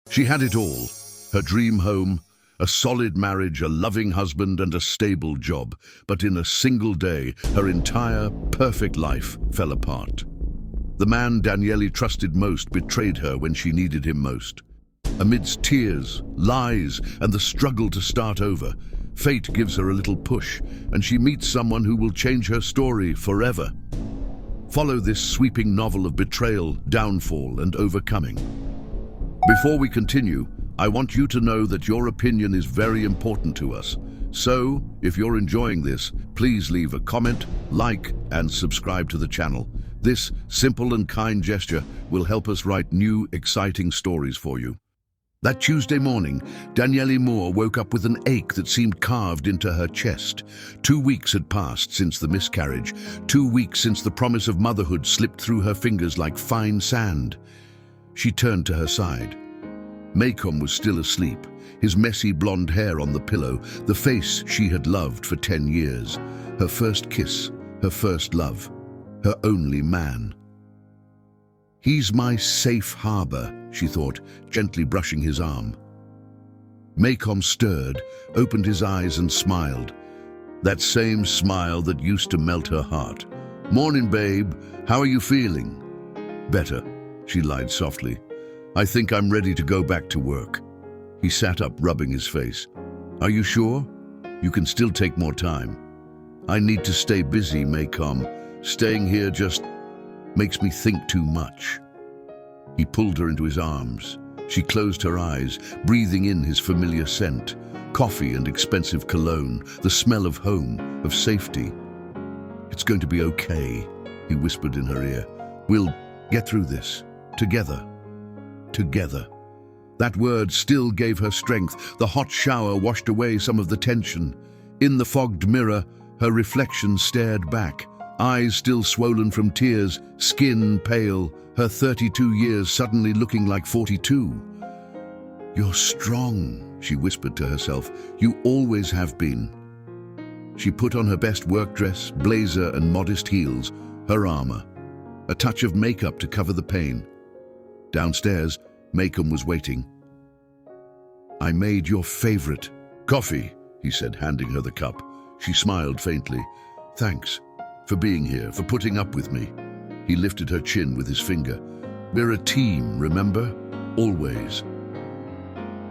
She had it all: her dream home, a solid marriage, a loving husband, and a stable job. But in a single day, her entire, perfect life fell apart. The man Daniely trusted most betrayed her when she needed him most. Amidst tears, lies, and the struggle to start over, fate gives her a little push, and she meets someone who will change her story forever. Follow this sweeping novel of betrayal, downfall, and overcoming. Before we continue, I want you to know that your opinion is very important to us. So, if you're enjoying this, please leave a comment, like, and subscribe to the channel. This simple and kind gesture will help us write new, exciting stories for you. That Tuesday morning, Daniely Moore woke up with an ache that seemed carved into her chest. 2 weeks had passed since the miscarriage. 2 weeks since the promise of motherhood slipped through her fingers like fine sand. She turned to her side. Maycomb was still asleep, his messy blonde hair on the pillow, the face she had loved for 10 years. Her first kiss, her first love, her only man. He's my safe harbor, she thought, gently brushing his arm. Maycomb stirred, opened his eyes and smiled. That same smile that used to melt her heart. "Morning, babe. How are you feeling?" "Better," she lied softly. "I think I'm ready to go back to work." He sat up, rubbing his face. "Are you sure? You can still take more time." "I need to stay busy, Maycomb. Staying here just makes me think too much." He pulled her into his arms. She closed her eyes, breathing in his familiar scent, coffee and expensive cologne, the smell of home, of safety. "It's going to be okay," he whispered in her ear. "We'll get through this, together. Together." That word still gave her strength. The hot shower washed away some of the tension. In the fogged mirror, her reflection stared back, eyes still swollen from tears, skin pale, her 32 years suddenly looking like 42. "You're strong," she whispered to herself. "You always have been." She put on her best work dress, blazer, and modest heels, her armor, a touch of makeup to cover the pain. Downstairs, Maycomb was waiting. "I made your favorite coffee," he said, handing her the cup. She smiled faintly. "Thanks for being here, for putting up with me." He lifted her chin with his finger. "We're a team, remember? Always."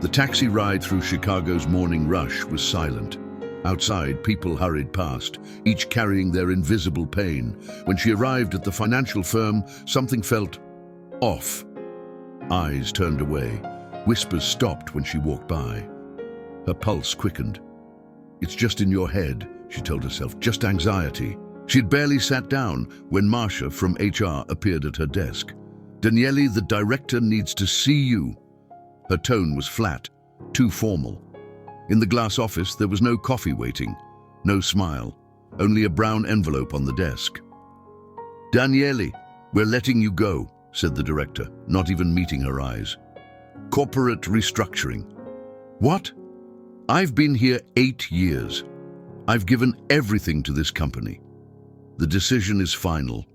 The taxi ride through Chicago's morning rush was silent. Outside, people hurried past, each carrying their invisible pain. When she arrived at the financial firm, something felt off. Eyes turned away. Whispers stopped when she walked by. Her pulse quickened. "It's just in your head," she told herself, "just anxiety." She'd barely sat down when Marcia from HR appeared at her desk. "Daniely, the director needs to see you." Her tone was flat, too formal. In the glass office, there was no coffee waiting, no smile, only a brown envelope on the desk. "Daniely, we're letting you go," said the director, not even meeting her eyes. "Corporate restructuring." "What?" "I've been here 8 years. I've given everything to this company. The decision is final.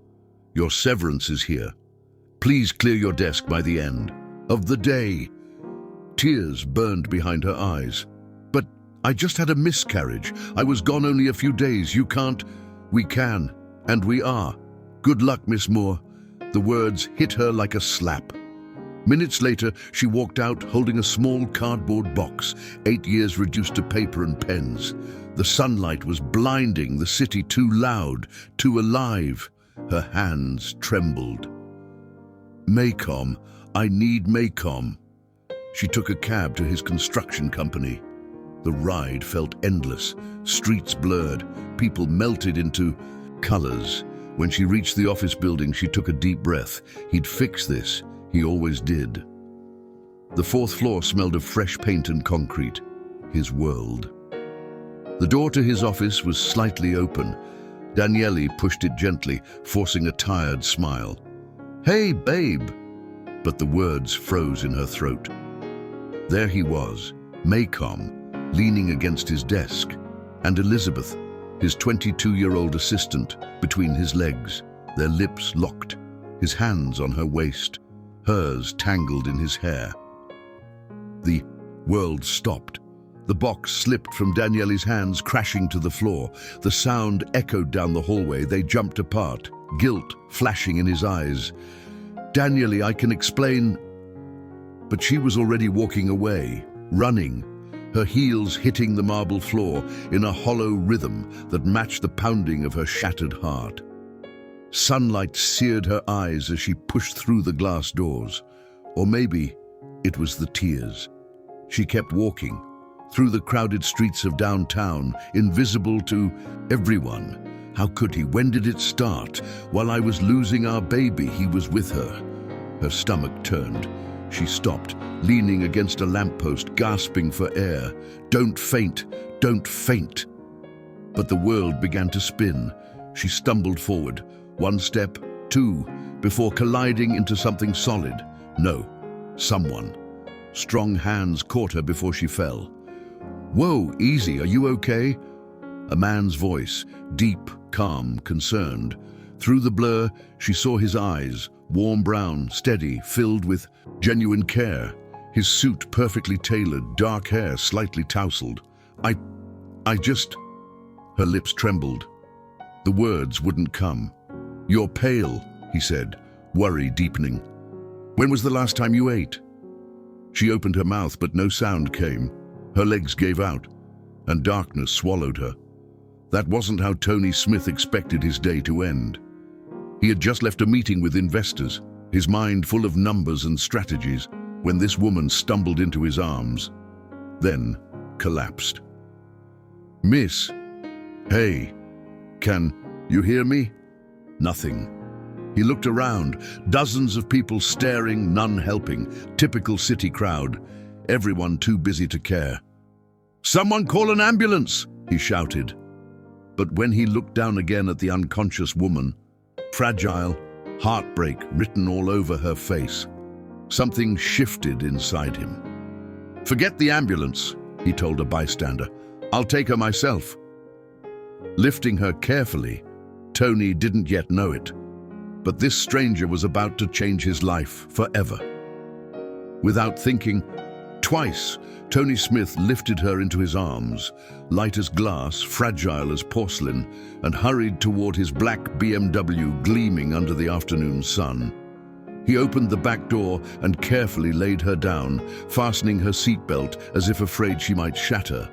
Your severance is here. Please clear your desk by the end of the day." Tears burned behind her eyes. "But I just had a miscarriage. I was gone only a few days. You can't." "We can, and we are. Good luck, Miss Moore." The words hit her like a slap. Minutes later, she walked out holding a small cardboard box, 8 years reduced to paper and pens. The sunlight was blinding, the city too loud, too alive. Her hands trembled. "Maycomb, I need Maycomb." She took a cab to his construction company. The ride felt endless, streets blurred, people melted into colors. When she reached the office building, she took a deep breath. He'd fix this. He always did. The 4th floor smelled of fresh paint and concrete. His world. The door to his office was slightly open. Daniely pushed it gently, forcing a tired smile. "Hey, babe!" But the words froze in her throat. There he was, Maycomb, leaning against his desk, and Elizabeth, his 22-year-old assistant, between his legs, their lips locked, his hands on her waist, hers tangled in his hair. The world stopped. The box slipped from Daniely's hands, crashing to the floor. The sound echoed down the hallway. They jumped apart, guilt flashing in his eyes. "Daniely, I can explain." But she was already walking away, running, her heels hitting the marble floor in a hollow rhythm that matched the pounding of her shattered heart. Sunlight seared her eyes as she pushed through the glass doors. Or maybe it was the tears. She kept walking, through the crowded streets of downtown, invisible to everyone. How could he? When did it start? While I was losing our baby, he was with her. Her stomach turned. She stopped, leaning against a lamppost, gasping for air. "Don't faint, don't faint." But the world began to spin. She stumbled forward, one step, two, before colliding into something solid. No, someone. Strong hands caught her before she fell. "Whoa, easy, are you okay?" A man's voice, deep, calm, concerned. Through the blur, she saw his eyes, warm brown, steady, filled with genuine care. His suit perfectly tailored, dark hair slightly tousled. I just... Her lips trembled. The words wouldn't come. "You're pale," he said, worry deepening. "When was the last time you ate?" She opened her mouth, but no sound came. Her legs gave out, and darkness swallowed her. That wasn't how Tony Smith expected his day to end. He had just left a meeting with investors, his mind full of numbers and strategies, when this woman stumbled into his arms, then collapsed. "Miss, hey, can you hear me?" Nothing. He looked around, dozens of people staring, none helping. Typical city crowd, everyone too busy to care. "Someone call an ambulance!" he shouted. But when he looked down again at the unconscious woman, fragile, heartbreak written all over her face, something shifted inside him. "Forget the ambulance," he told a bystander. "I'll take her myself." Lifting her carefully, Tony didn't yet know it, but this stranger was about to change his life forever. Without thinking twice, Tony Smith lifted her into his arms, light as glass, fragile as porcelain, and hurried toward his black BMW gleaming under the afternoon sun. He opened the back door and carefully laid her down, fastening her seatbelt as if afraid she might shatter.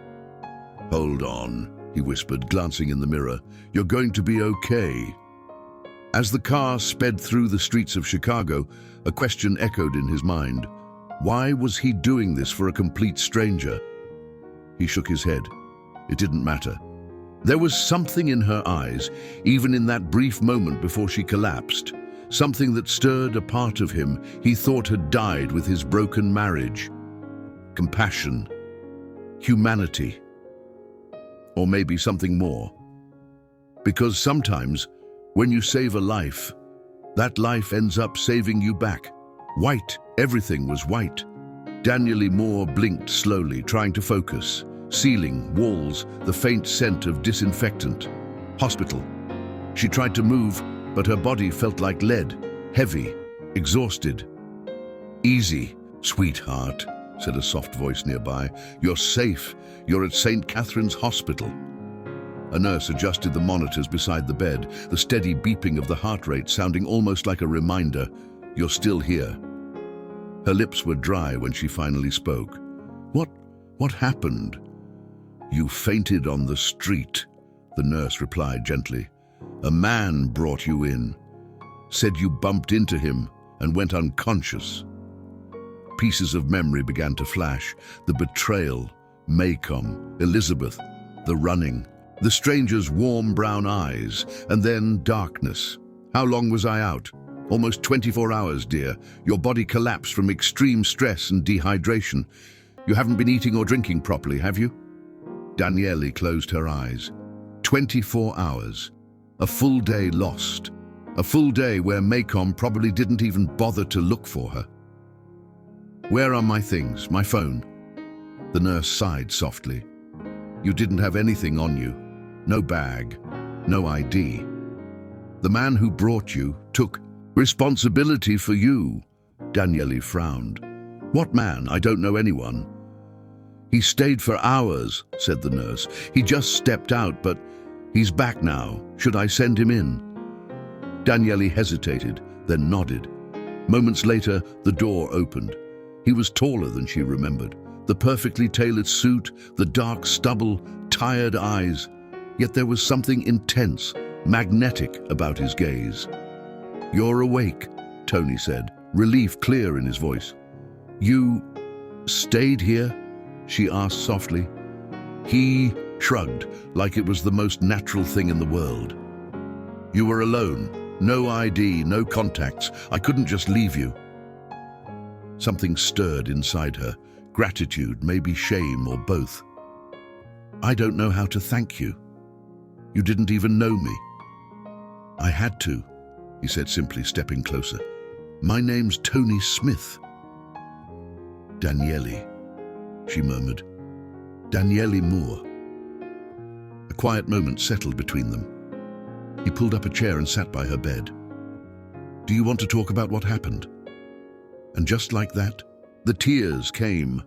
"Hold on," he whispered, glancing in the mirror. "You're going to be okay." As the car sped through the streets of Chicago, a question echoed in his mind. Why was he doing this for a complete stranger? He shook his head. It didn't matter. There was something in her eyes, even in that brief moment before she collapsed, something that stirred a part of him he thought had died with his broken marriage. Compassion, humanity, or maybe something more. Because sometimes, when you save a life, that life ends up saving you back. White, everything was white. Daniely Moore blinked slowly, trying to focus. Ceiling, walls, the faint scent of disinfectant. Hospital. She tried to move, but her body felt like lead, heavy, exhausted. "Easy, sweetheart," said a soft voice nearby. "You're safe. You're at St. Catherine's Hospital." A nurse adjusted the monitors beside the bed, the steady beeping of the heart rate sounding almost like a reminder, "You're still here." Her lips were dry when she finally spoke. What happened?" "You fainted on the street," the nurse replied gently. "A man brought you in. Said you bumped into him and went unconscious." Pieces of memory began to flash. The betrayal, Maycomb, Elizabeth, the running, the stranger's warm brown eyes, and then darkness. "How long was I out?" "Almost 24 hours, dear. Your body collapsed from extreme stress and dehydration. You haven't been eating or drinking properly, have you?" Daniely closed her eyes. 24 hours. A full day lost. A full day where Maycomb probably didn't even bother to look for her. "Where are my things, my phone?" The nurse sighed softly. "You didn't have anything on you. No bag, no ID. The man who brought you took responsibility for you." Daniely frowned. What man? I don't know anyone. He stayed for hours, said the nurse. He just stepped out, but he's back now. Should I send him in? Daniely hesitated, then nodded. Moments later, the door opened. He was taller than she remembered. The perfectly tailored suit, the dark stubble, tired eyes. Yet there was something intense, magnetic about his gaze. "You're awake," Tony said, relief clear in his voice. "You stayed here?" she asked softly. He shrugged, like it was the most natural thing in the world. "You were alone. No ID, no contacts. I couldn't just leave you." Something stirred inside her. Gratitude, maybe shame, or both. "I don't know how to thank you. You didn't even know me." "I had to," he said simply, stepping closer. "My name's Tony Smith." "Daniely," she murmured. "Daniely Moore." A quiet moment settled between them. He pulled up a chair and sat by her bed. "Do you want to talk about what happened?" And just like that, the tears came,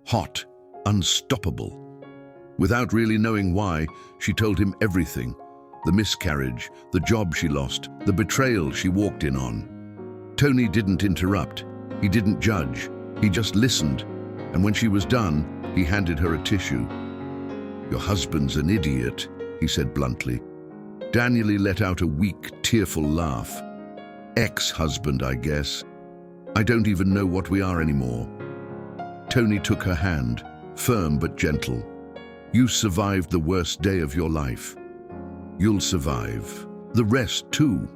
hot, unstoppable. Without really knowing why, she told him everything. The miscarriage, the job she lost, the betrayal she walked in on. Tony didn't interrupt. He didn't judge. He just listened. And when she was done, he handed her a tissue. "Your husband's an idiot," he said bluntly. Daniely let out a weak, tearful laugh. "Ex-husband, I guess. I don't even know what we are anymore." Tony took her hand, firm but gentle. "You survived the worst day of your life. You'll survive. The rest, too."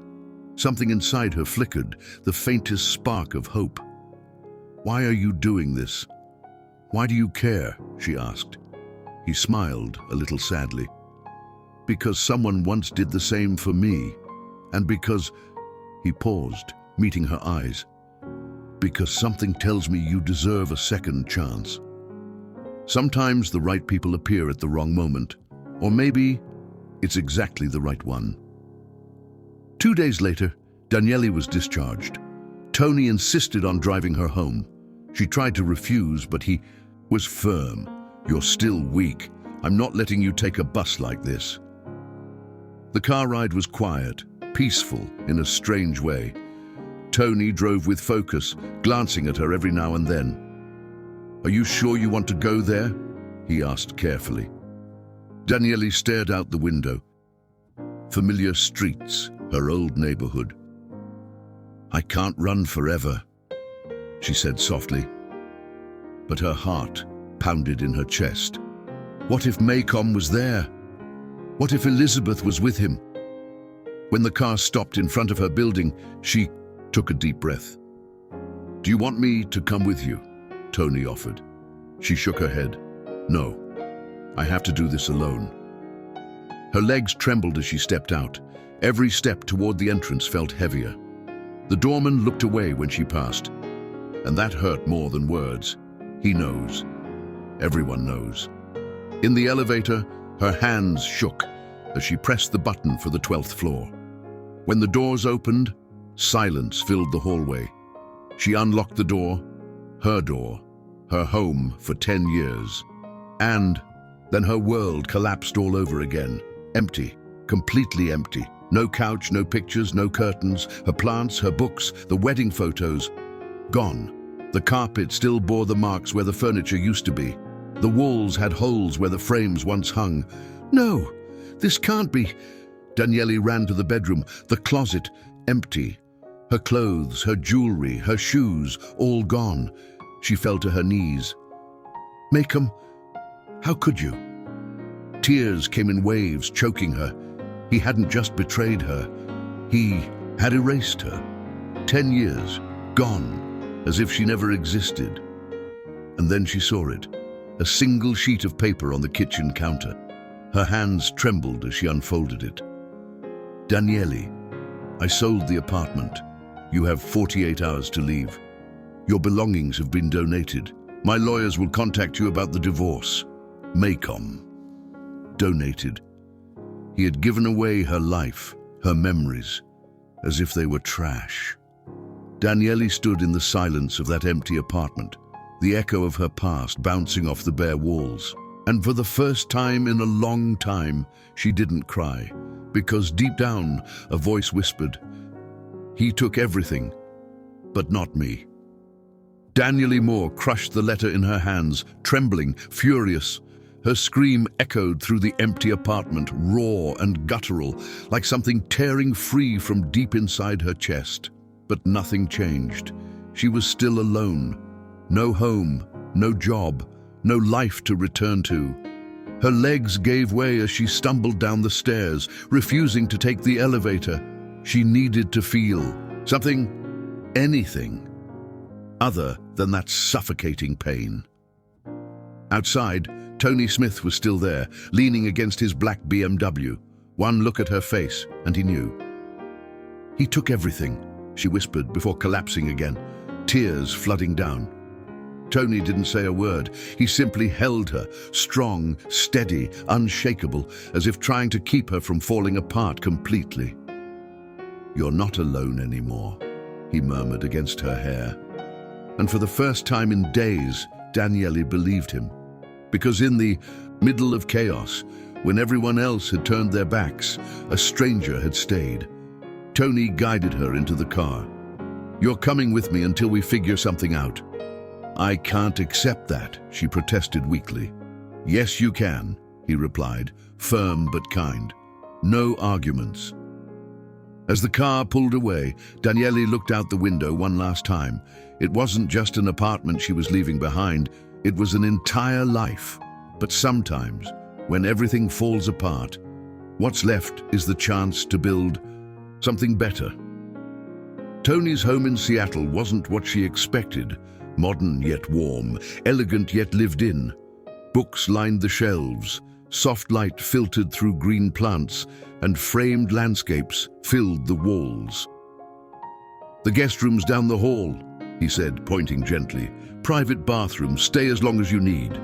Something inside her flickered, the faintest spark of hope. "Why are you doing this? Why do you care?" she asked. He smiled, a little sadly. "Because someone once did the same for me. And because..." He paused, meeting her eyes. "Because something tells me you deserve a second chance. Sometimes the right people appear at the wrong moment. Or maybe it's exactly the right one." 2 days later, Daniely was discharged. Tony insisted on driving her home. She tried to refuse, but he was firm. "You're still weak. I'm not letting you take a bus like this." The car ride was quiet, peaceful in a strange way. Tony drove with focus, glancing at her every now and then. "Are you sure you want to go there?" he asked carefully. Daniely stared out the window. Familiar streets, her old neighborhood. "I can't run forever," she said softly. But her heart pounded in her chest. What if Maycomb was there? What if Elizabeth was with him? When the car stopped in front of her building, she took a deep breath. "Do you want me to come with you?" Tony offered. She shook her head. "No, I have to do this alone." Her legs trembled as she stepped out. Every step toward the entrance felt heavier. The doorman looked away when she passed, and that hurt more than words. He knows. Everyone knows. In the elevator, her hands shook as she pressed the button for the 12th floor. When the doors opened, silence filled the hallway. She unlocked the door, her home for 10 years. And then her world collapsed all over again. Empty, completely empty. No couch, no pictures, no curtains. Her plants, her books, the wedding photos, gone. The carpet still bore the marks where the furniture used to be. The walls had holes where the frames once hung. "No, this can't be." Daniely ran to the bedroom, the closet, empty. Her clothes, her jewelry, her shoes, all gone. She fell to her knees. "Maycomb, how could you?" Tears came in waves, choking her. He hadn't just betrayed her. He had erased her. 10 years, gone, as if she never existed. And then she saw it, a single sheet of paper on the kitchen counter. Her hands trembled as she unfolded it. "Daniely, I sold the apartment. You have 48 hours to leave. Your belongings have been donated. My lawyers will contact you about the divorce." Maycomb. Donated. He had given away her life, her memories, as if they were trash. Daniely stood in the silence of that empty apartment, the echo of her past bouncing off the bare walls. And for the first time in a long time, she didn't cry, because deep down, a voice whispered, "He took everything, but not me." Daniely Moore crushed the letter in her hands, trembling, furious. Her scream echoed through the empty apartment, raw and guttural, like something tearing free from deep inside her chest. But nothing changed. She was still alone. No home, no job, no life to return to. Her legs gave way as she stumbled down the stairs, refusing to take the elevator. She needed to feel something, anything, other than that suffocating pain. Outside, Tony Smith was still there, leaning against his black BMW. One look at her face, and he knew. "He took everything," she whispered before collapsing again, tears flooding down. Tony didn't say a word. He simply held her, strong, steady, unshakable, as if trying to keep her from falling apart completely. "You're not alone anymore," he murmured against her hair. And for the first time in days, Daniely believed him. Because in the middle of chaos, when everyone else had turned their backs, a stranger had stayed. Tony guided her into the car. "You're coming with me until we figure something out." "I can't accept that," she protested weakly. "Yes, you can," he replied, firm but kind. "No arguments." As the car pulled away, Daniely looked out the window one last time. It wasn't just an apartment she was leaving behind, it was an entire life. But sometimes, when everything falls apart, what's left is the chance to build something better. Tony's home in Seattle wasn't what she expected. Modern yet warm, elegant yet lived in. Books lined the shelves, soft light filtered through green plants, and framed landscapes filled the walls. "The guest room's down the hall," he said, pointing gently. "Private bathroom, stay as long as you need."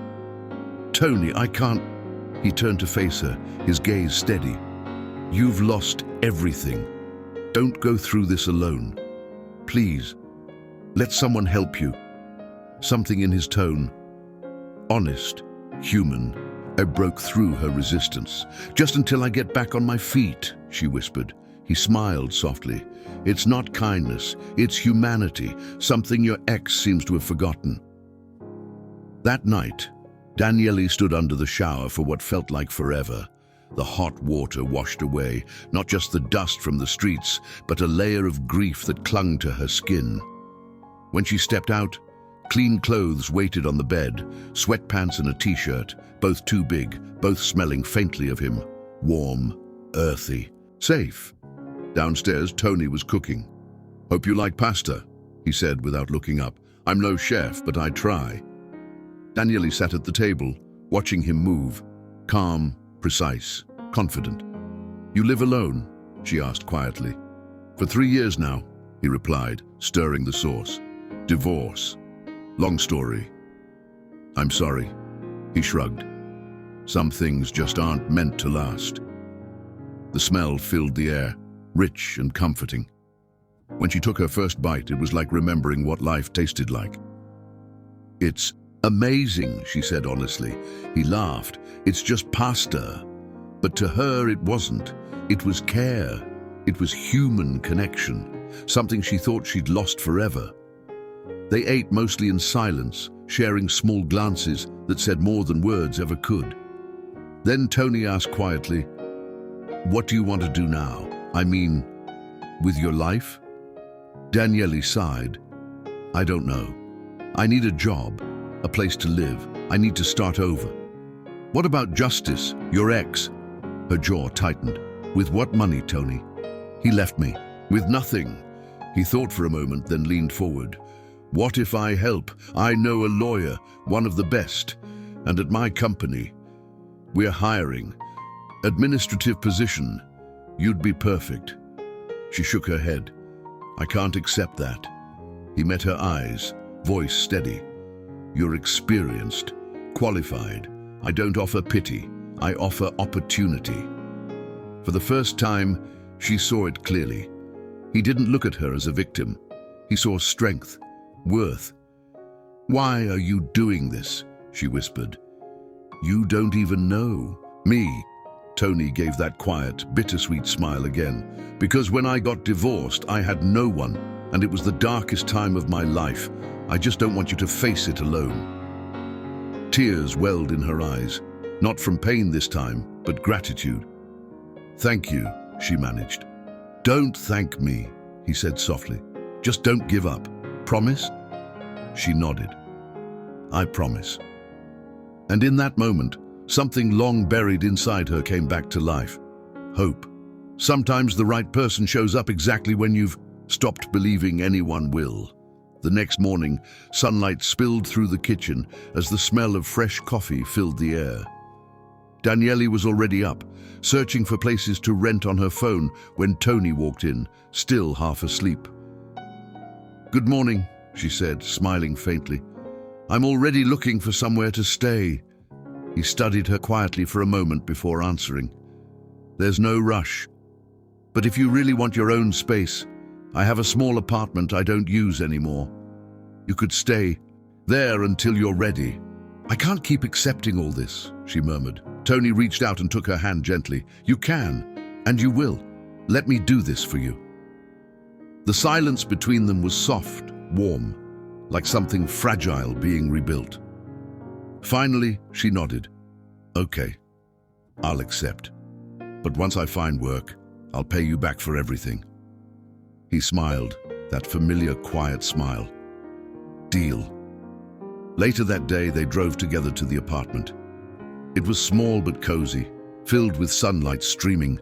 "Tony, I can't." He turned to face her, his gaze steady. "You've lost everything. Don't go through this alone. Please, let someone help you." Something in his tone, honest, human, broke through her resistance. "Just until I get back on my feet," she whispered. He smiled softly. "It's not kindness, it's humanity, something your ex seems to have forgotten." That night, Daniely stood under the shower for what felt like forever. The hot water washed away, not just the dust from the streets, but a layer of grief that clung to her skin. When she stepped out, clean clothes waited on the bed, sweatpants and a t-shirt, both too big, both smelling faintly of him. Warm, earthy, safe. Downstairs, Tony was cooking. "Hope you like pasta," he said without looking up. "I'm no chef, but I try." Daniely sat at the table, watching him move, calm, precise, confident. "You live alone?" she asked quietly. "For 3 years now," he replied, stirring the sauce. "Divorce. Long story." "I'm sorry," he shrugged. "Some things just aren't meant to last." The smell filled the air, rich and comforting. When she took her first bite, it was like remembering what life tasted like. "It's amazing," she said honestly. He laughed. "It's just pasta." But to her it wasn't. It was care. It was human connection, something she thought she'd lost forever. They ate mostly in silence, sharing small glances that said more than words ever could. Then Tony asked quietly, "What do you want to do now? I mean, with your life?" Daniely sighed. "I don't know. I need a job, a place to live. I need to start over." "What about Justice, your ex?" Her jaw tightened. "With what money, Tony?" "He left me. With nothing." He thought for a moment, then leaned forward. "What if I help? I know a lawyer, one of the best. And at my company, we're hiring. Administrative position. You'd be perfect." She shook her head. "I can't accept that." He met her eyes, voice steady. "You're experienced, qualified. I don't offer pity. I offer opportunity." For the first time, she saw it clearly. He didn't look at her as a victim. He saw strength, worth. "Why are you doing this?" she whispered. "You don't even know me." Tony gave that quiet, bittersweet smile again. "Because when I got divorced, I had no one, and it was the darkest time of my life. I just don't want you to face it alone." Tears welled in her eyes, not from pain this time, but gratitude. "Thank you," she managed. "Don't thank me," he said softly. "Just don't give up. Promise?" She nodded. "I promise." And in that moment, something long buried inside her came back to life. Hope. Sometimes the right person shows up exactly when you've stopped believing anyone will. The next morning, sunlight spilled through the kitchen as the smell of fresh coffee filled the air. Daniely was already up, searching for places to rent on her phone when Tony walked in, still half asleep. "Good morning," she said, smiling faintly. "I'm already looking for somewhere to stay." He studied her quietly for a moment before answering. "There's no rush. But if you really want your own space, I have a small apartment I don't use anymore. You could stay there until you're ready." "I can't keep accepting all this," she murmured. Tony reached out and took her hand gently. "You can, and you will. Let me do this for you." The silence between them was soft, warm, like something fragile being rebuilt. Finally, she nodded. "Okay, I'll accept. But once I find work, I'll pay you back for everything." He smiled, that familiar, quiet smile. "Deal." Later that day, they drove together to the apartment. It was small but cozy, filled with sunlight streaming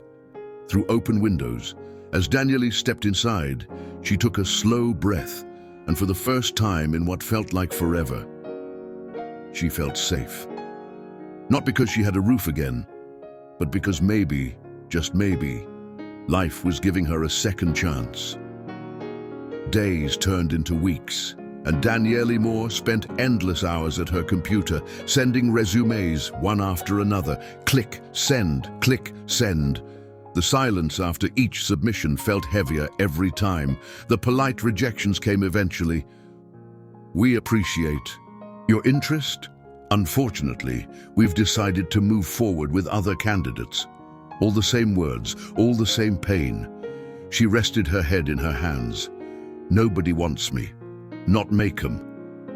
through open windows. As Daniely stepped inside, she took a slow breath, and for the first time in what felt like forever, she felt safe. Not because she had a roof again, but because maybe, just maybe, life was giving her a second chance. Days turned into weeks, and Daniely Moore spent endless hours at her computer, sending resumes one after another. Click, send, click, send. The silence after each submission felt heavier every time. The polite rejections came eventually. "We appreciate your interest. Unfortunately, we've decided to move forward with other candidates." All the same words, all the same pain. She rested her head in her hands. "Nobody wants me. Not Macomb.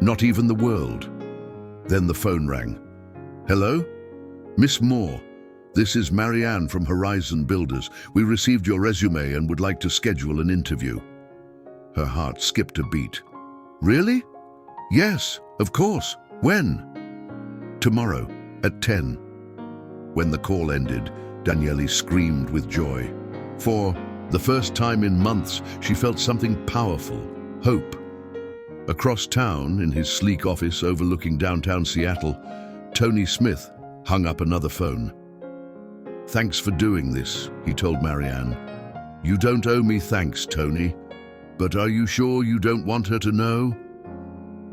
Not even the world." Then the phone rang. "Hello? Miss Moore, this is Marianne from Horizon Builders. We received your resume and would like to schedule an interview." Her heart skipped a beat. "Really?" "Yes, of course. When?" "Tomorrow, at 10. When the call ended, Daniely screamed with joy. For the first time in months, she felt something powerful, hope. Across town, in his sleek office overlooking downtown Seattle, Tony Smith hung up another phone. "Thanks for doing this," he told Marianne. "You don't owe me thanks, Tony. But are you sure you don't want her to know?"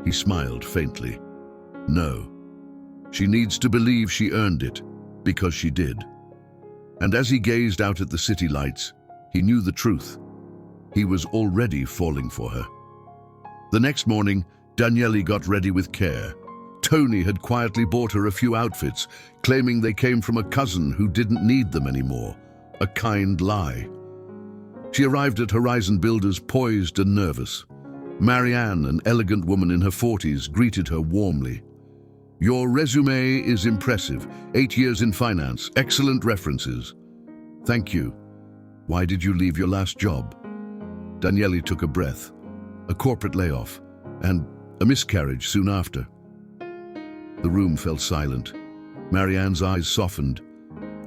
He smiled faintly. "No. She needs to believe she earned it, because she did." And as he gazed out at the city lights, he knew the truth. He was already falling for her. The next morning, Daniely got ready with care. Tony had quietly bought her a few outfits, claiming they came from a cousin who didn't need them anymore. A kind lie. She arrived at Horizon Builders poised and nervous. Marianne, an elegant woman in her 40s, greeted her warmly. "Your resume is impressive. 8 years in finance, excellent references." "Thank you. Why did you leave your last job?" Daniely took a breath. "A corporate layoff, and a miscarriage soon after." The room fell silent. Marianne's eyes softened.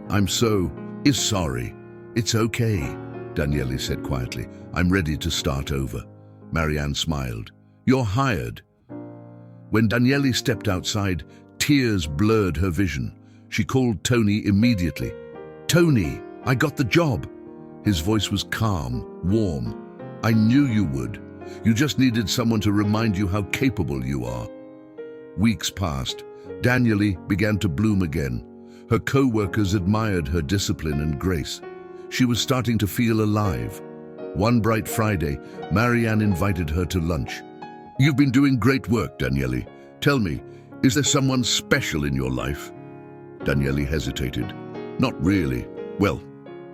"I'm sorry. It's okay," Daniely said quietly. "I'm ready to start over." Marianne smiled. "You're hired." When Daniely stepped outside, tears blurred her vision. She called Tony immediately. "Tony, I got the job." His voice was calm, warm. "I knew you would. You just needed someone to remind you how capable you are." Weeks passed. Daniely began to bloom again. Her co-workers admired her discipline and grace. She was starting to feel alive. One bright Friday, Marianne invited her to lunch. You've been doing great work, Daniely. Tell me, is there someone special in your life? Daniely hesitated. Not really. Well,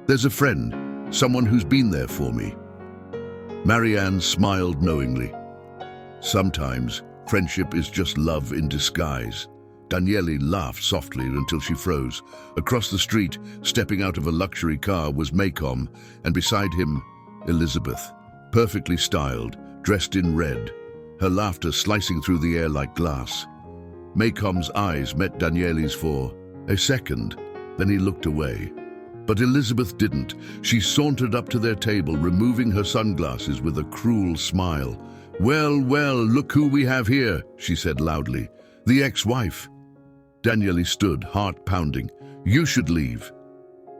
there's a friend, someone who's been there for me. Marianne smiled knowingly. Sometimes friendship is just love in disguise. Daniely laughed softly until she froze. Across the street, stepping out of a luxury car, was Maycom, and beside him, Elizabeth, perfectly styled, dressed in red, her laughter slicing through the air like glass. Maycom's eyes met Daniely's for a second, then he looked away. But Elizabeth didn't. She sauntered up to their table, removing her sunglasses with a cruel smile. Well, well, look who we have here, she said loudly. The ex-wife. Daniely stood, heart pounding. You should leave.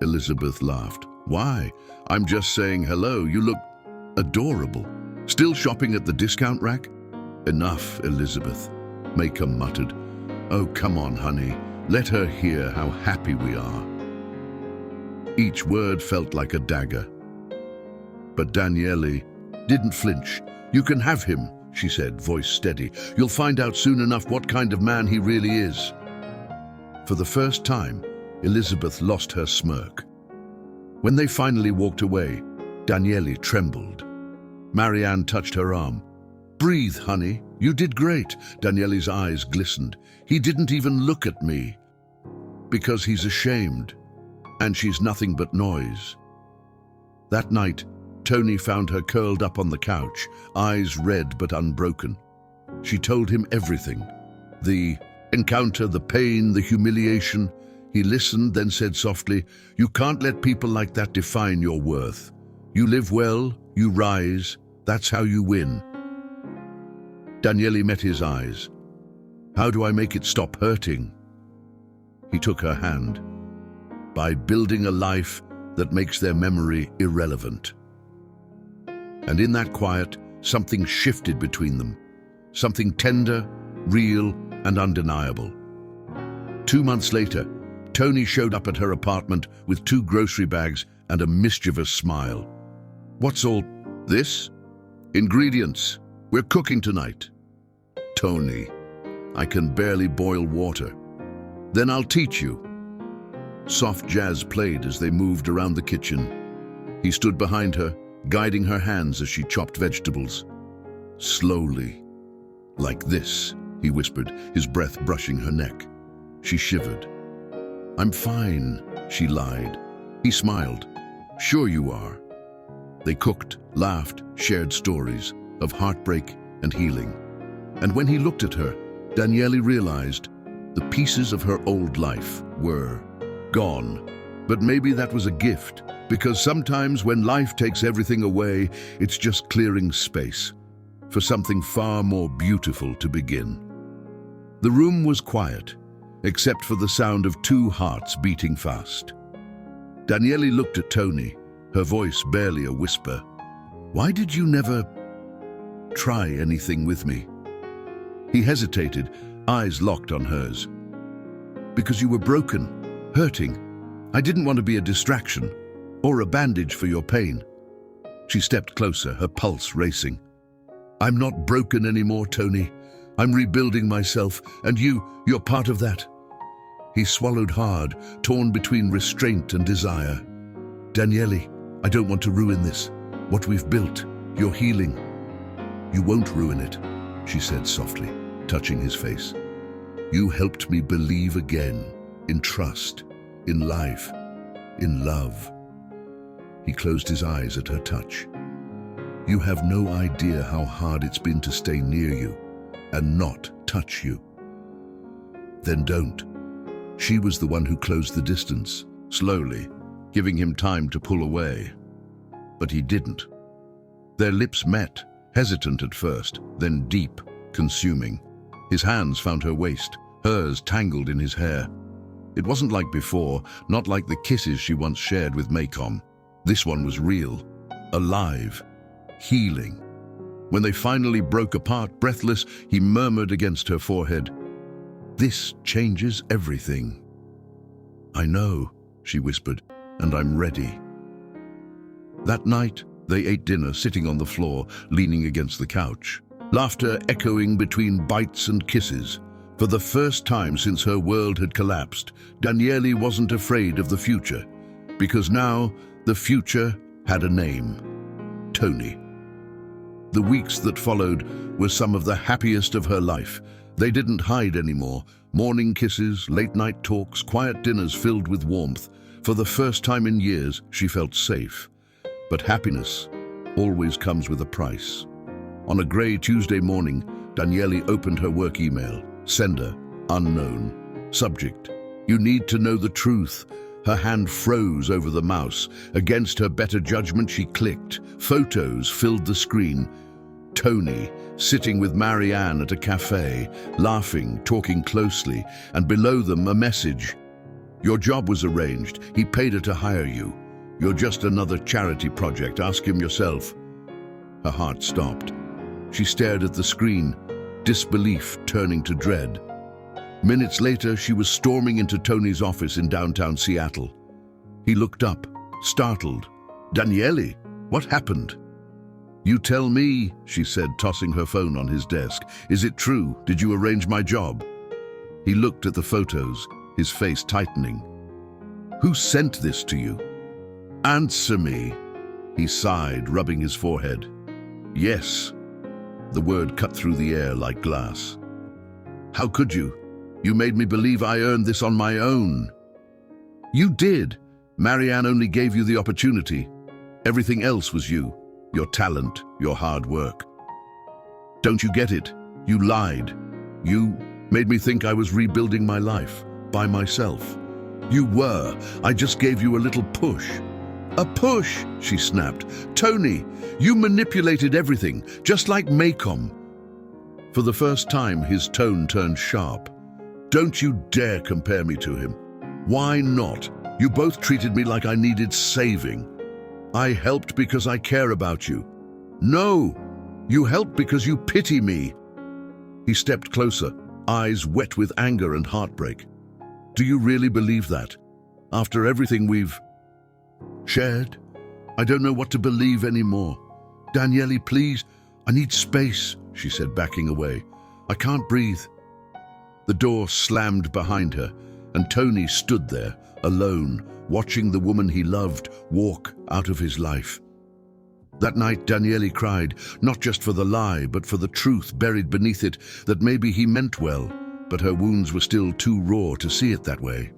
Elizabeth laughed. Why? I'm just saying hello. You look adorable. Still shopping at the discount rack? Enough, Elizabeth, Maycom muttered. Oh, come on, honey. Let her hear how happy we are. Each word felt like a dagger. But Daniely didn't flinch. You can have him, she said, voice steady. You'll find out soon enough what kind of man he really is. For the first time, Elizabeth lost her smirk. When they finally walked away, Daniely trembled. Marianne touched her arm. Breathe, honey. You did great. Daniely's eyes glistened. He didn't even look at me. Because he's ashamed. And she's nothing but noise. That night, Tony found her curled up on the couch, eyes red but unbroken. She told him everything. The encounter, the pain, the humiliation. He listened, then said softly, You can't let people like that define your worth. You live well, you rise, that's how you win. Daniely met his eyes. How do I make it stop hurting? He took her hand. By building a life that makes their memory irrelevant. And in that quiet, something shifted between them. Something tender, real, and undeniable. 2 months later, Tony showed up at her apartment with 2 grocery bags and a mischievous smile. What's all this? Ingredients. We're cooking tonight. Tony, I can barely boil water. Then I'll teach you. Soft jazz played as they moved around the kitchen. He stood behind her, guiding her hands as she chopped vegetables. Slowly. Like this, he whispered, his breath brushing her neck. She shivered. I'm fine, she lied. He smiled. Sure you are. They cooked, laughed, shared stories of heartbreak and healing. And when he looked at her, Daniely realized the pieces of her old life were gone. But maybe that was a gift, because sometimes when life takes everything away, it's just clearing space for something far more beautiful to begin. The room was quiet, except for the sound of 2 hearts beating fast. Daniely looked at Tony, her voice barely a whisper. Why did you never try anything with me? He hesitated, eyes locked on hers. Because you were broken. Hurting. I didn't want to be a distraction or a bandage for your pain. She stepped closer, her pulse racing. I'm not broken anymore, Tony. I'm rebuilding myself, and you're part of that. He swallowed hard, torn between restraint and desire. Daniely, I don't want to ruin this. What we've built, your healing. You won't ruin it, she said softly, touching his face. You helped me believe again, in trust. In life, in love. He closed his eyes at her touch. You have no idea how hard it's been to stay near you and not touch you. Then don't. She was the one who closed the distance, slowly, giving him time to pull away. But he didn't. Their lips met, hesitant at first, then deep, consuming. His hands found her waist, hers tangled in his hair. It wasn't like before, not like the kisses she once shared with Maycom. This one was real, alive, healing. When they finally broke apart, breathless, he murmured against her forehead, This changes everything. I know, she whispered, and I'm ready. That night, they ate dinner sitting on the floor, leaning against the couch. laughter echoing between bites and kisses. For the first time since her world had collapsed, Daniely wasn't afraid of the future, because now the future had a name: Tony. The weeks that followed were some of the happiest of her life. They didn't hide anymore. Morning kisses, late-night talks, quiet dinners filled with warmth. For the first time in years, she felt safe. But happiness always comes with a price. On a grey Tuesday morning, Daniely opened her work email. Sender: unknown. Subject: you need to know the truth. Her hand froze over the mouse. Against her better judgment, she clicked. Photos filled the screen. Tony, sitting with Marianne at a cafe, laughing, talking closely, and below them a message. Your job was arranged. He paid her to hire you. You're just another charity project. Ask him yourself. Her heart stopped. She stared at the screen, disbelief turning to dread. Minutes later, she was storming into Tony's office in downtown Seattle. He looked up, startled. Daniely, what happened? You tell me, she said, tossing her phone on his desk. Is it true? Did you arrange my job? He looked at the photos, his face tightening. Who sent this to you? Answer me. He sighed, rubbing his forehead. Yes. The word cut through the air like glass. How could you? You made me believe I earned this on my own. You did. Marianne only gave you the opportunity. Everything else was you. Your talent, your hard work. Don't you get it? You lied. You made me think I was rebuilding my life by myself. You were. I just gave you a little push. A push, she snapped. Tony, you manipulated everything, just like Maycom. For the first time, his tone turned sharp. Don't you dare compare me to him. Why not? You both treated me like I needed saving. I helped because I care about you. No, you helped because you pity me. He stepped closer, eyes wet with anger and heartbreak. Do you really believe that? After everything we've shared? I don't know what to believe anymore. Daniely, please, I need space, she said, backing away. I can't breathe. The door slammed behind her, and Tony stood there, alone, watching the woman he loved walk out of his life. That night, Daniely cried, not just for the lie, but for the truth buried beneath it, that maybe he meant well, but her wounds were still too raw to see it that way.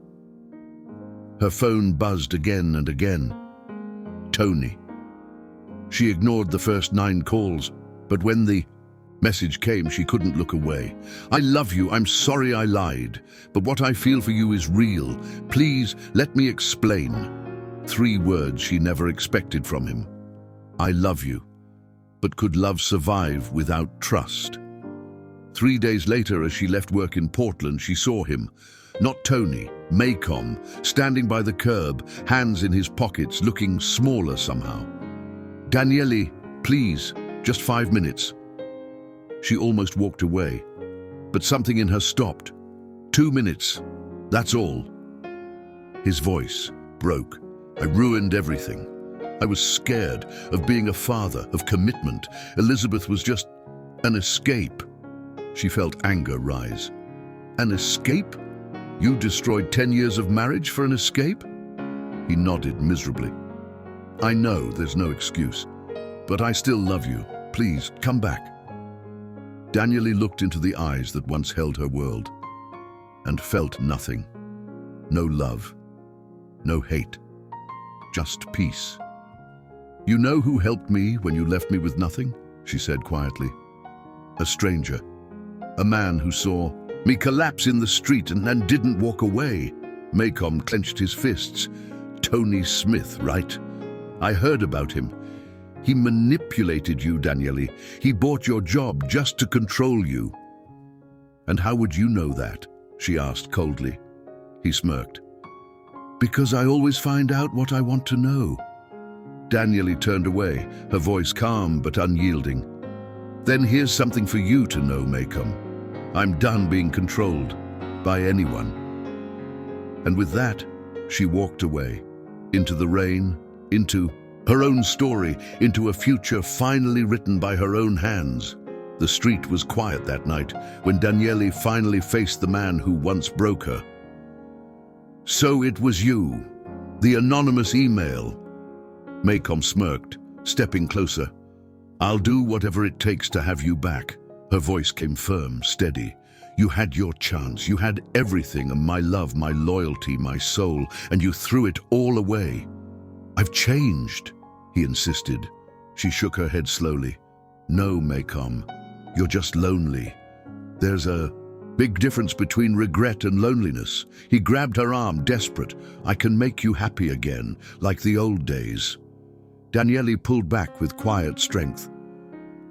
Her phone buzzed again and again. Tony. She ignored the first 9 calls, but when the message came, she couldn't look away. I love you. I'm sorry I lied, but what I feel for you is real. Please, let me explain. 3 words she never expected from him. I love you. But could love survive without trust? 3 days later, as she left work in Portland, she saw him. Not Tony, Maycom, standing by the curb, hands in his pockets, looking smaller somehow. Daniely, please, just 5 minutes. She almost walked away, but something in her stopped. 2 minutes, that's all. His voice broke. I ruined everything. I was scared of being a father, of commitment. Elizabeth was just an escape. She felt anger rise. An escape? You destroyed 10 years of marriage for an escape? He nodded miserably. I know there's no excuse, but I still love you. Please, come back. Daniely looked into the eyes that once held her world and felt nothing. No love, no hate, just peace. You know who helped me when you left me with nothing? She said quietly. A stranger, a man who saw me collapse in the street and didn't walk away. Maycom clenched his fists. Tony Smith, right? I heard about him. He manipulated you, Daniely. He bought your job just to control you. And how would you know that? She asked coldly. He smirked. Because I always find out what I want to know. Daniely turned away, her voice calm but unyielding. Then here's something for you to know, Maycom. I'm done being controlled by anyone. And with that, she walked away, into the rain, into her own story, into a future finally written by her own hands. The street was quiet that night when Daniely finally faced the man who once broke her. "So it was you, the anonymous email." Maycom smirked, stepping closer. "I'll do whatever it takes to have you back." Her voice came firm, steady. "You had your chance. You had everything, my love, my loyalty, my soul, and you threw it all away." "I've changed," he insisted. She shook her head slowly. "No, Maycom, you're just lonely. There's a big difference between regret and loneliness." He grabbed her arm, desperate. "I can make you happy again, like the old days." Daniely pulled back with quiet strength.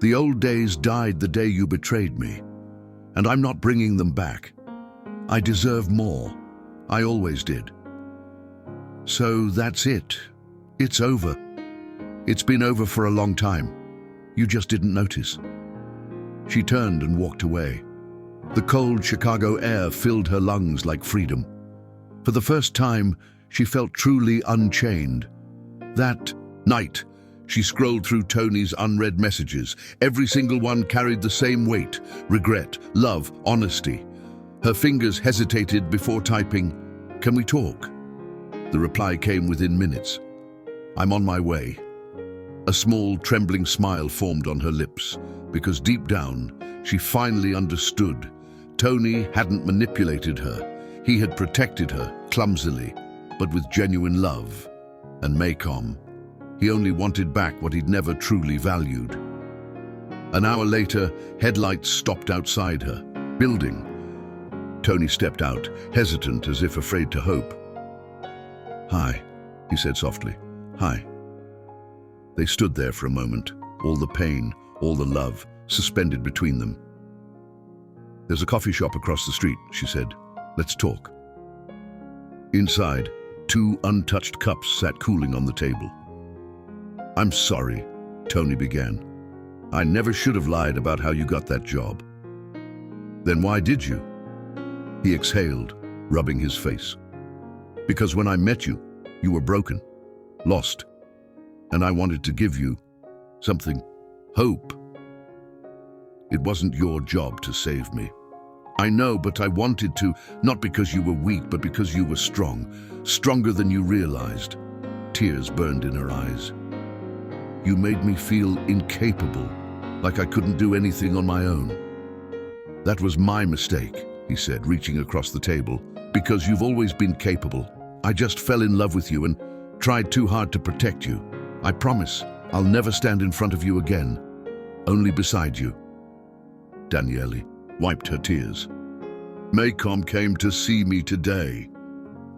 "The old days died the day you betrayed me, and I'm not bringing them back. I deserve more. I always did." "So that's it. It's over. It's been over for a long time. You just didn't notice." She turned and walked away. The cold Chicago air filled her lungs like freedom. For the first time, she felt truly unchained. That night, she scrolled through Tony's unread messages. Every single one carried the same weight: regret, love, honesty. Her fingers hesitated before typing, "Can we talk?" The reply came within minutes. "I'm on my way." A small, trembling smile formed on her lips, because deep down, she finally understood. Tony hadn't manipulated her. He had protected her, clumsily, but with genuine love. And Maycom, he only wanted back what he'd never truly valued. An hour later, headlights stopped outside her building. Tony stepped out, hesitant as if afraid to hope. "Hi," he said softly. "Hi." They stood there for a moment, all the pain, all the love, suspended between them. "There's a coffee shop across the street," she said. "Let's talk." Inside, 2 untouched cups sat cooling on the table. "I'm sorry," Tony began. "I never should have lied about how you got that job." "Then why did you?" He exhaled, rubbing his face. "Because when I met you, you were broken, lost, and I wanted to give you something, hope. It wasn't your job to save me. I know, but I wanted to, not because you were weak, but because you were strong, stronger than you realized." Tears burned in her eyes. "You made me feel incapable, like I couldn't do anything on my own." "That was my mistake," he said, reaching across the table. "Because you've always been capable. I just fell in love with you and tried too hard to protect you. I promise I'll never stand in front of you again, only beside you." Daniely wiped her tears. "Maycom came to see me today."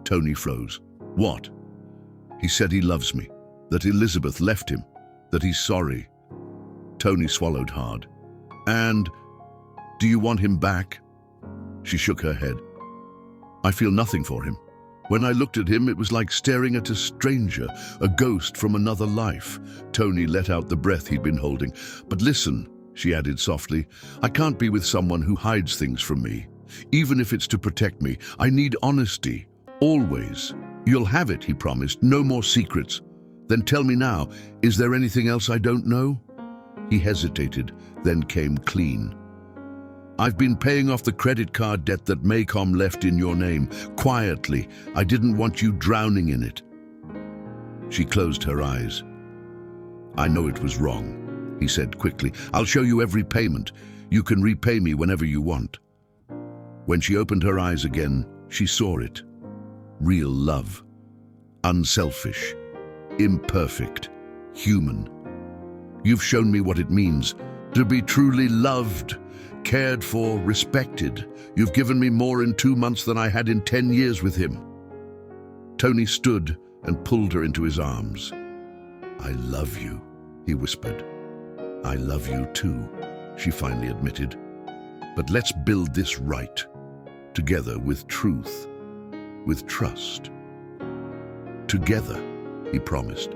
Tony froze. "What?" "He said he loves me, that Elizabeth left him, that he's sorry." Tony swallowed hard. "And do you want him back?" She shook her head. "I feel nothing for him. When I looked at him, it was like staring at a stranger, a ghost from another life." Tony let out the breath he'd been holding. "But listen," she added softly, "I can't be with someone who hides things from me. Even if it's to protect me, I need honesty, always." "You'll have it," he promised. "No more secrets." "Then tell me now, is there anything else I don't know?" He hesitated, then came clean. "I've been paying off the credit card debt that Maycom left in your name, quietly. I didn't want you drowning in it." She closed her eyes. "I know it was wrong," he said quickly. "I'll show you every payment. You can repay me whenever you want." When she opened her eyes again, she saw it. Real love. Unselfish. Imperfect. Human. "You've shown me what it means to be truly loved, cared for, respected. You've given me more in 2 months than I had in 10 years with him." Tony stood and pulled her into his arms. "I love you," he whispered. "I love you too," she finally admitted. "But let's build this right, together, with truth, with trust." "Together," he promised.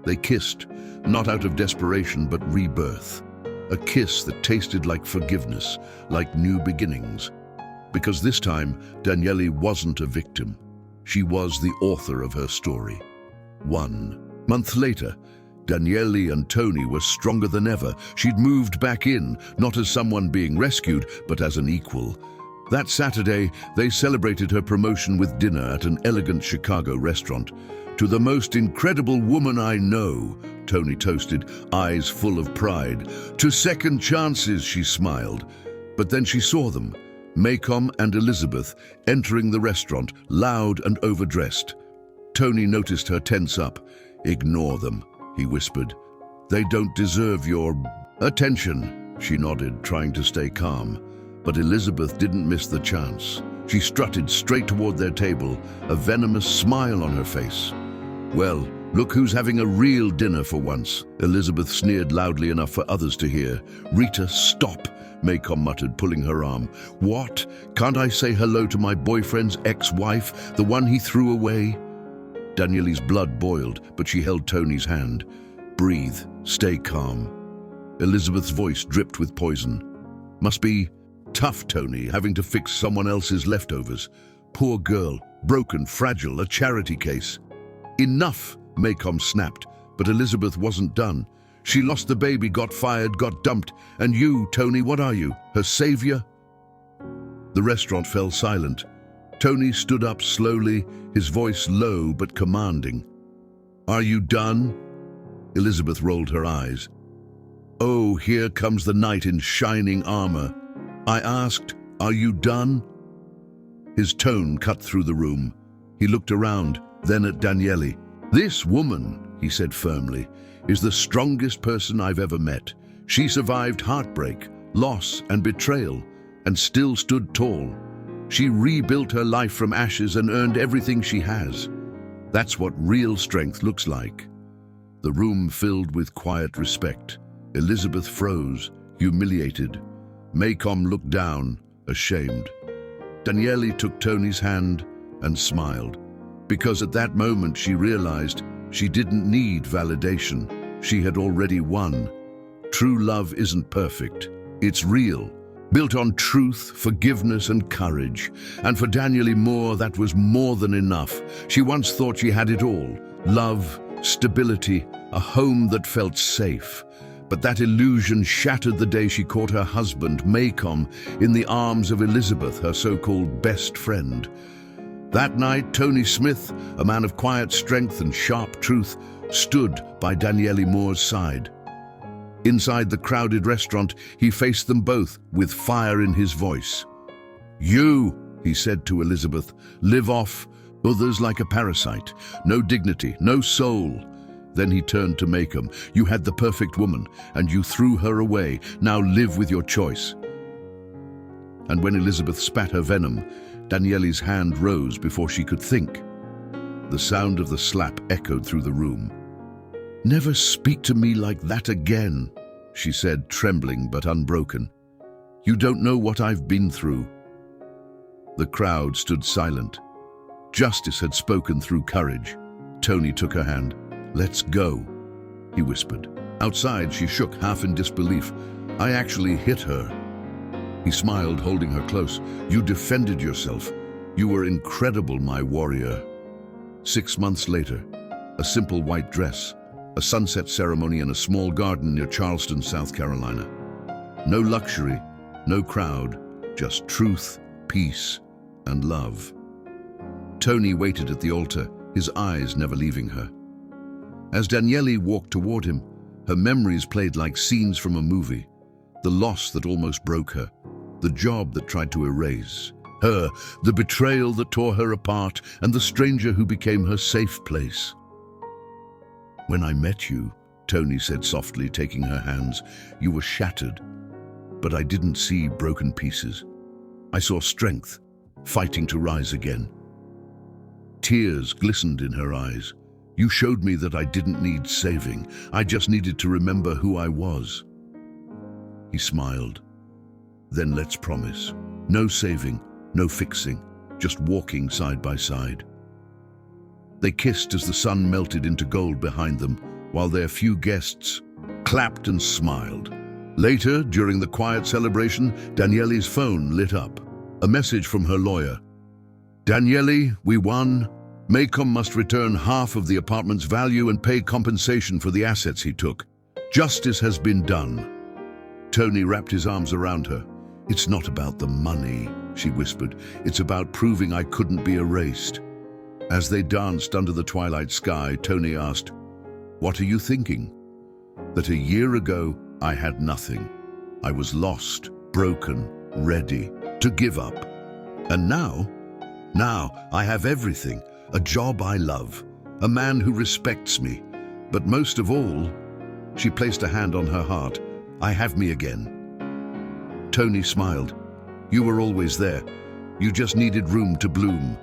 They kissed, not out of desperation, but rebirth. A kiss that tasted like forgiveness, like new beginnings. Because this time, Daniely wasn't a victim. She was the author of her story. 1 month later, Daniely and Tony were stronger than ever. She'd moved back in, not as someone being rescued, but as an equal. That Saturday, they celebrated her promotion with dinner at an elegant Chicago restaurant. "To the most incredible woman I know," Tony toasted, eyes full of pride. "To second chances," she smiled. But then she saw them, Maycomb and Elizabeth, entering the restaurant, loud and overdressed. Tony noticed her tense up. "Ignore them," he whispered. "They don't deserve your attention." She nodded, trying to stay calm. But Elizabeth didn't miss the chance. She strutted straight toward their table, a venomous smile on her face. "Well, look who's having a real dinner for once," Elizabeth sneered loudly enough for others to hear. "Rita, stop," Maycomb muttered, pulling her arm. "What? Can't I say hello to my boyfriend's ex-wife, the one he threw away?" Daniely's blood boiled, but she held Tony's hand. "Breathe. Stay calm." Elizabeth's voice dripped with poison. "Must be tough, Tony, having to fix someone else's leftovers. Poor girl, broken, fragile, a charity case." "Enough," Maycomb snapped, but Elizabeth wasn't done. "She lost the baby, got fired, got dumped. And you, Tony, what are you? Her savior?" The restaurant fell silent. Tony stood up slowly, his voice low but commanding. "Are you done?" Elizabeth rolled her eyes. "Oh, here comes the knight in shining armor. I asked, are you done?" His tone cut through the room. He looked around, then at Daniely. "This woman," he said firmly, "is the strongest person I've ever met. She survived heartbreak, loss, and betrayal, and still stood tall. She rebuilt her life from ashes and earned everything she has. That's what real strength looks like." The room filled with quiet respect. Elizabeth froze, humiliated. Maycomb looked down, ashamed. Daniely took Tony's hand and smiled, because at that moment she realized she didn't need validation. She had already won. True love isn't perfect. It's real, built on truth, forgiveness, and courage. And for Daniely Moore, that was more than enough. She once thought she had it all: love, stability, a home that felt safe. But that illusion shattered the day she caught her husband, Maycomb, in the arms of Elizabeth, her so-called best friend. That night, Tony Smith, a man of quiet strength and sharp truth, stood by Daniely Moore's side. Inside the crowded restaurant, he faced them both with fire in his voice. "You," he said to Elizabeth, "live off others like a parasite. No dignity, no soul." Then he turned to Maycomb. "You had the perfect woman, and you threw her away. Now live with your choice." And when Elizabeth spat her venom, Daniely's hand rose before she could think. The sound of the slap echoed through the room. "Never speak to me like that again," she said, trembling but unbroken. "You don't know what I've been through." The crowd stood silent. Justice had spoken through courage. Tony took her hand. "Let's go," he whispered. Outside, she shook, half in disbelief. "I actually hit her." He smiled, holding her close. "You defended yourself. You were incredible, my warrior." 6 months later, a simple white dress, a sunset ceremony in a small garden near Charleston, South Carolina. No luxury, no crowd, just truth, peace, and love. Tony waited at the altar, his eyes never leaving her. As Daniely walked toward him, her memories played like scenes from a movie. The loss that almost broke her, the job that tried to erase her, the betrayal that tore her apart, and the stranger who became her safe place. "When I met you," Tony said softly, taking her hands, "you were shattered. But I didn't see broken pieces. I saw strength, fighting to rise again." Tears glistened in her eyes. "You showed me that I didn't need saving. I just needed to remember who I was." He smiled. "Then let's promise. No saving, no fixing, just walking side by side." They kissed as the sun melted into gold behind them, while their few guests clapped and smiled. Later, during the quiet celebration, Daniely's phone lit up. A message from her lawyer. "Daniely, we won. Maycomb must return half of the apartment's value and pay compensation for the assets he took. Justice has been done. Tony wrapped his arms around her. "It's not about the money," she whispered. "It's about proving I couldn't be erased." As they danced under the twilight sky, Tony asked, "What are you thinking?" "That a year ago, I had nothing. I was lost, broken, ready to give up. And now I have everything. A job I love, a man who respects me. But most of all," she placed a hand on her heart, "I have me again." Tony smiled. "You were always there. You just needed room to bloom."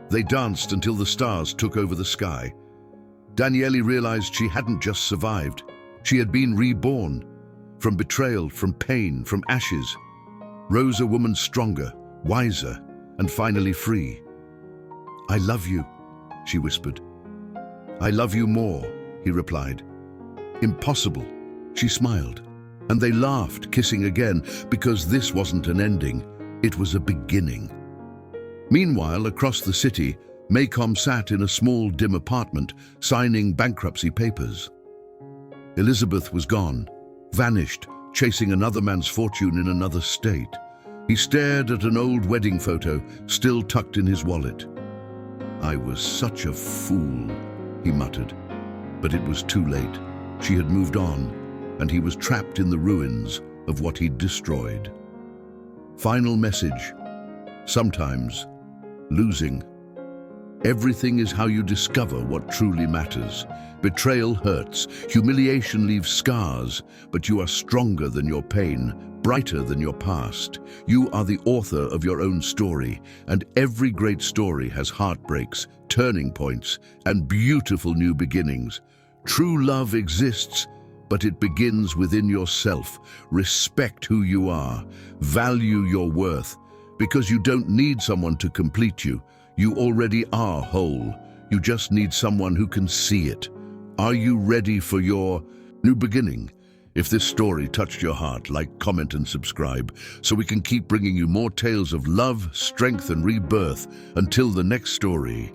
They danced until the stars took over the sky. Daniely realized she hadn't just survived. She had been reborn. From betrayal, from pain, from ashes. Rose a woman stronger, wiser, and finally free. "I love you," she whispered. "I love you more," he replied. "Impossible," she smiled. And they laughed, kissing again, because this wasn't an ending, it was a beginning. Meanwhile, across the city, Maycomb sat in a small, dim apartment, signing bankruptcy papers. Elizabeth was gone, vanished, chasing another man's fortune in another state. He stared at an old wedding photo, still tucked in his wallet. "I was such a fool," he muttered. But it was too late. She had moved on, and he was trapped in the ruins of what he'd destroyed. Final message. Sometimes, losing. Everything is how you discover what truly matters. Betrayal hurts, humiliation leaves scars, but you are stronger than your pain, brighter than your past. You are the author of your own story, and every great story has heartbreaks, turning points, and beautiful new beginnings. True love exists, but it begins within yourself. Respect who you are. Value your worth, because you don't need someone to complete you. You already are whole. You just need someone who can see it. Are you ready for your new beginning? If this story touched your heart, like, comment, and subscribe so we can keep bringing you more tales of love, strength, and rebirth. Until the next story.